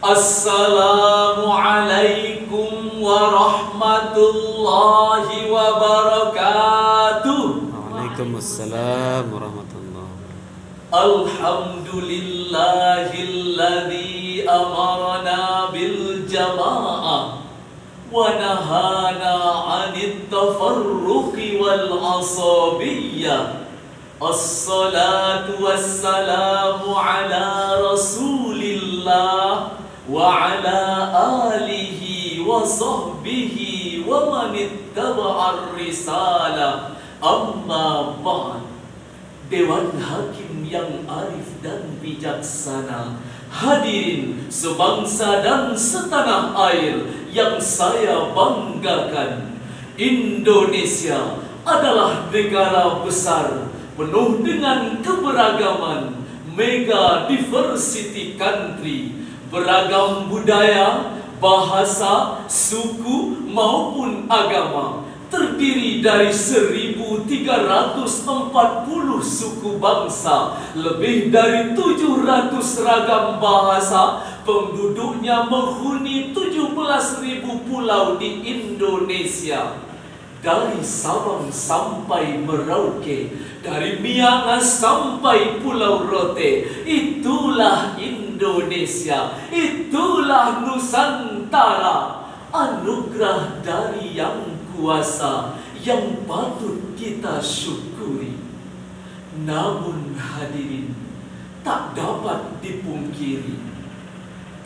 Assalamualaikum warahmatullahi wabarakatuh. Waalaikumsalam warahmatullahi wabarakatuh. Alhamdulillahilladzi amarna bil jama'ah wa nahana 'anit tafarruqi wal asabiyyah. Assalatu wassalamu ala rasulillah wa ala alihi wa sahbihi wa man ittaba'ar risalah. Amma ba'd. Dewan Hakim yang arif dan bijaksana, hadirin sebangsa dan setanah air yang saya banggakan, Indonesia adalah negara besar penuh dengan keberagaman, mega diversity country, beragam budaya, bahasa, suku maupun agama, terdiri dari 1.340 suku bangsa, lebih dari 700 ragam bahasa, penduduknya menghuni 17.000 pulau di Indonesia. Dari Sabang sampai Merauke, dari Miangas sampai Pulau Rote, itulah Indonesia, itulah Nusantara, anugerah dari Yang Kuasa yang patut kita syukuri. Namun hadirin, tak dapat dipungkiri,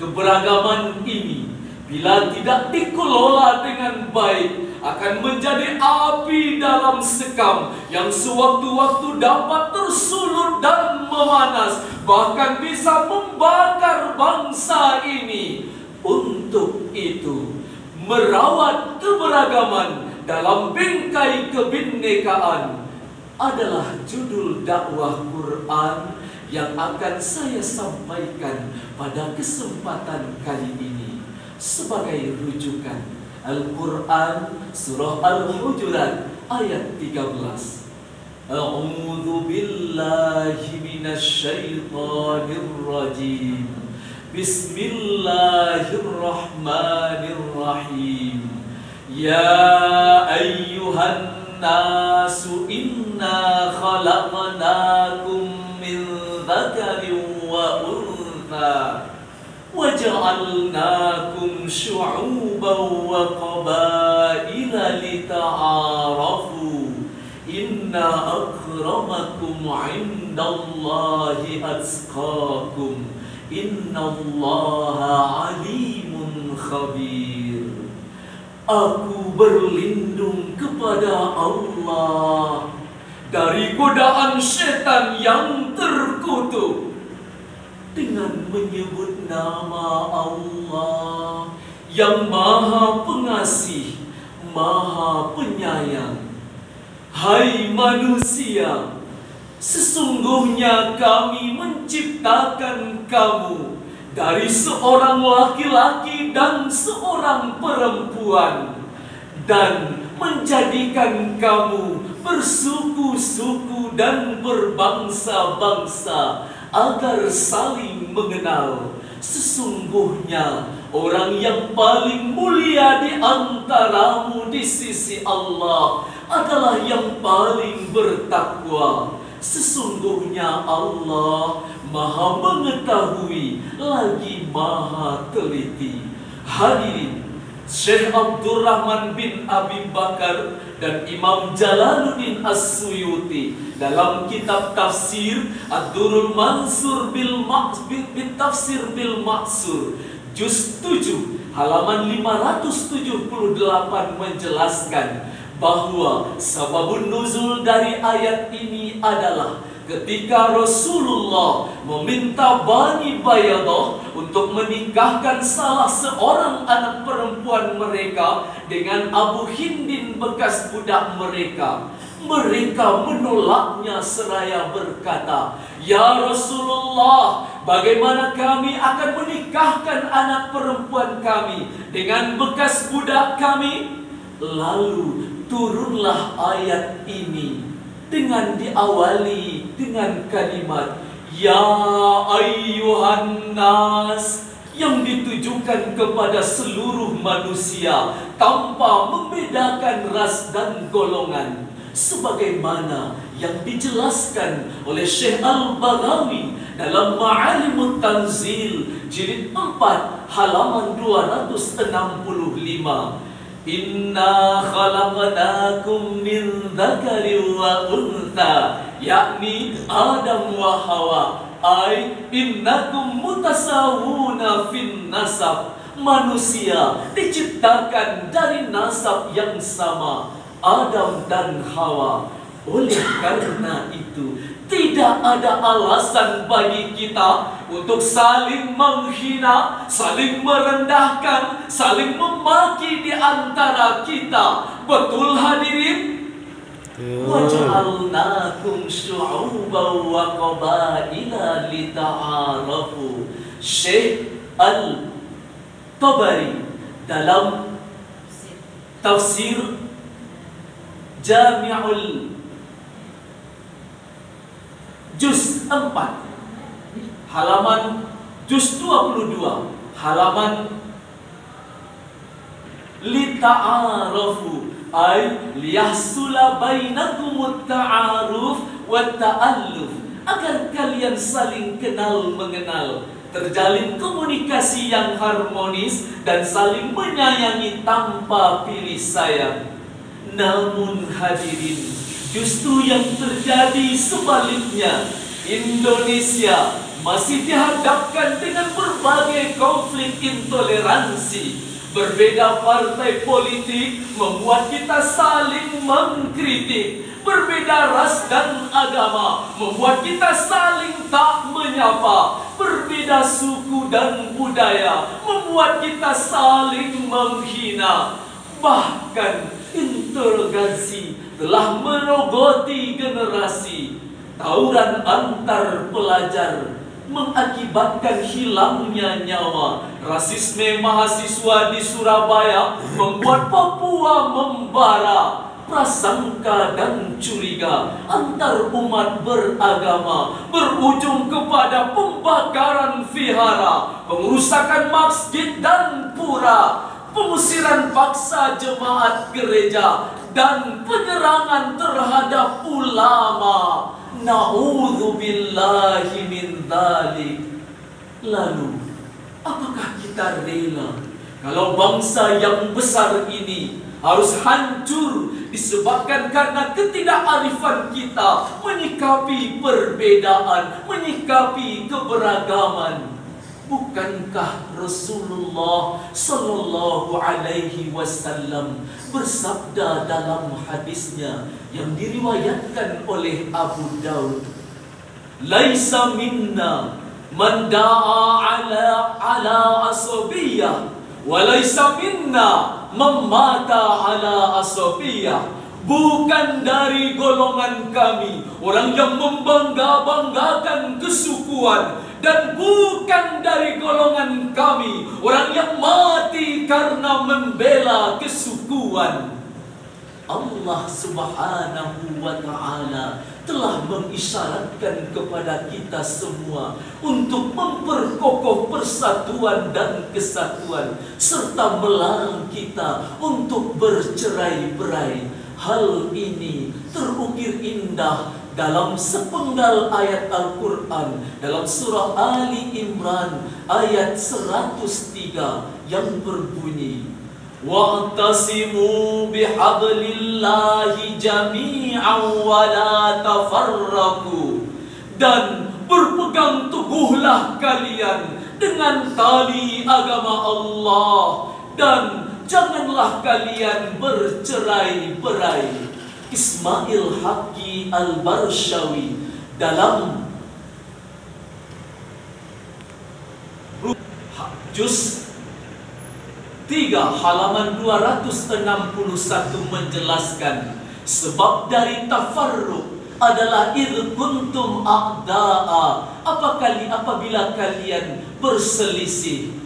keberagaman ini bila tidak dikelola dengan baik akan menjadi api dalam sekam yang sewaktu-waktu dapat tersulut dan memanas, bahkan bisa membakar bangsa ini. Untuk itu, merawat keberagaman dalam bingkai kebinekaan adalah judul dakwah Quran yang akan saya sampaikan pada kesempatan kali ini. Sebagai rujukan, Al-Quran Surah Al-Hujurat ayat 13. A'udzu billahi minasyaitonir rajim. Bismillahirrahmanirrahim. Ya ayyuhan nasu inna khalaqnakum min dzakarin wa untha waja'alnakum syu'uban wa qabaila lita'arafu. Inna akramakum 'indallahi atqakum. Innallaha alimun khabir. Aku berlindung kepada Allah dari godaan setan yang terkutuk dengan menyebut nama Allah yang Maha Pengasih, Maha Penyayang. Hai manusia, sesungguhnya kami menciptakan kamu dari seorang laki-laki dan seorang perempuan, dan menjadikan kamu bersuku-suku dan berbangsa-bangsa agar saling mengenal. Sesungguhnya orang yang paling mulia di antaramu di sisi Allah adalah yang paling bertakwa. Sesungguhnya Allah Maha mengetahui lagi Maha teliti. Hadirin, Syekh Abdurrahman bin Abi Bakar dan Imam Jalaluddin As-Suyuti dalam kitab tafsir Ad-Durrul Mansur bil Tafsir bil Maksur juz 7 halaman 578 menjelaskan bahwa sababun nuzul dari ayat ini adalah ketika Rasulullah meminta Bani Bayadah untuk menikahkan salah seorang anak perempuan mereka dengan Abu Hindin bekas budak mereka. Mereka menolaknya seraya berkata, "Ya Rasulullah, bagaimana kami akan menikahkan anak perempuan kami dengan bekas budak kami?" Lalu turunlah ayat ini dengan diawali dengan kalimat, "Ya ayyuhan nas, yang ditujukan kepada seluruh manusia tanpa membedakan ras dan golongan, sebagaimana yang dijelaskan oleh Syekh Al-Baghawi dalam Ma'alimut Tanzil jilid 4 halaman 265. Inna khalaqnakum min dzakari wa untha, yakni Adam wa Hawa, ay innakum mutasawuna fin nasab. Manusia diciptakan dari nasab yang sama, Adam dan Hawa. Oleh karena itu, tidak ada alasan bagi kita untuk saling menghina, saling merendahkan, saling memaki di antara kita. Betul hadirin? وَجَعَلْنَاكُمْ شُعُوبًا وَقَبَائِلَ لِتَعَارَفُوا. Syekh Al-Tabari dalam tafsir Jami'ul Juz 4 halaman Juz 22 halaman lita'arafu ay liyahsula bainakumut ta'aruf wa ta'alluf, agar kalian saling kenal mengenal, terjalin komunikasi yang harmonis dan saling menyayangi tanpa pilih sayang. Namun hadirin, justru yang terjadi sebaliknya. Indonesia masih dihadapkan dengan berbagai konflik intoleransi. Berbeda partai politik membuat kita saling mengkritik. Berbeda ras dan agama membuat kita saling tak menyapa. Berbeda suku dan budaya membuat kita saling menghina. Bahkan interogasi telah merogoti generasi. Tawuran antar pelajar mengakibatkan hilangnya nyawa. Rasisme mahasiswa di Surabaya membuat Papua membara. Prasangka dan curiga antar umat beragama berujung kepada pembakaran vihara, pengerusakan masjid dan pura, pengusiran paksa jemaat gereja, dan penyerangan terhadap ulama. Na'udzubillahi min dzalik. Lalu, apakah kita rela kalau bangsa yang besar ini harus hancur disebabkan karena ketidakarifan kita menyikapi perbedaan, menyikapi keberagaman? Bukankah Rasulullah Sallallahu Alaihi Wasallam bersabda dalam hadisnya yang diriwayatkan oleh Abu Daud, "Laisa minna man da'a ala asabiyah, wa laisa minna man mata ala asabiyah." Bukan dari golongan kami orang yang membangga-banggakan kesukuan, dan bukan dari golongan kami orang yang mati karena membela kesukuan. Allah Subhanahu wa Ta'ala telah mengisyaratkan kepada kita semua untuk memperkokoh persatuan dan kesatuan, serta melarang kita untuk bercerai-berai. Hal ini terukir indah dalam sepenggal ayat Al-Quran dalam surah Ali Imran ayat 103 yang berbunyi, "Wa'tasimu bihablillahi jami'an wa la tafarraqu." Dan berpegang teguhlah kalian dengan tali agama Allah, dan janganlah kalian bercerai-berai. Ismail Haqqi Al-Barshawi dalam Juz 3 halaman 261 menjelaskan, sebab dari tafarruq adalah idh kuntum a'da'a, apabila kalian berselisih.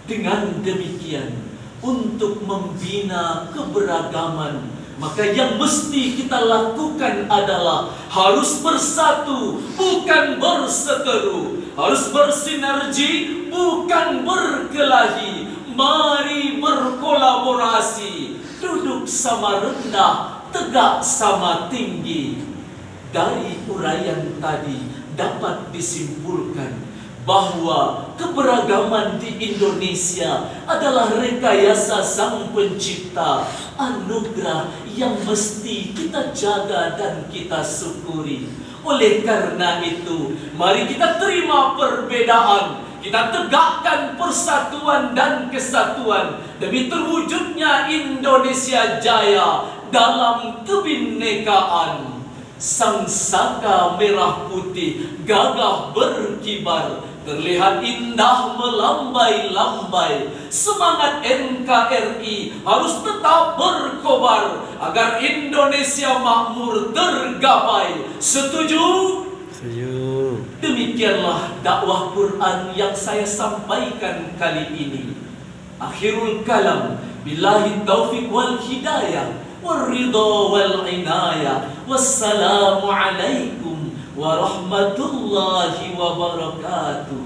Dengan demikian, untuk membina keberagaman, maka yang mesti kita lakukan adalah harus bersatu, bukan berseteru. Harus bersinergi, bukan berkelahi. Mari berkolaborasi, duduk sama rendah, tegak sama tinggi. Dari uraian tadi dapat disimpulkan bahwa keberagaman di Indonesia adalah rekayasa Sang Pencipta, anugerah yang mesti kita jaga dan kita syukuri. Oleh karena itu, mari kita terima perbedaan, kita tegakkan persatuan dan kesatuan demi terwujudnya Indonesia Jaya dalam kebinekaan. Sang saka merah putih gagah berkibar, terlihat indah melambai-lambai. Semangat NKRI harus tetap berkobar agar Indonesia makmur tergapai. Setuju? Setuju. Demikianlah dakwah Quran yang saya sampaikan kali ini. Akhirul kalam, billahi taufiq wal hidayah, والرضا والعناية والسلام عليكم ورحمة الله وبركاته.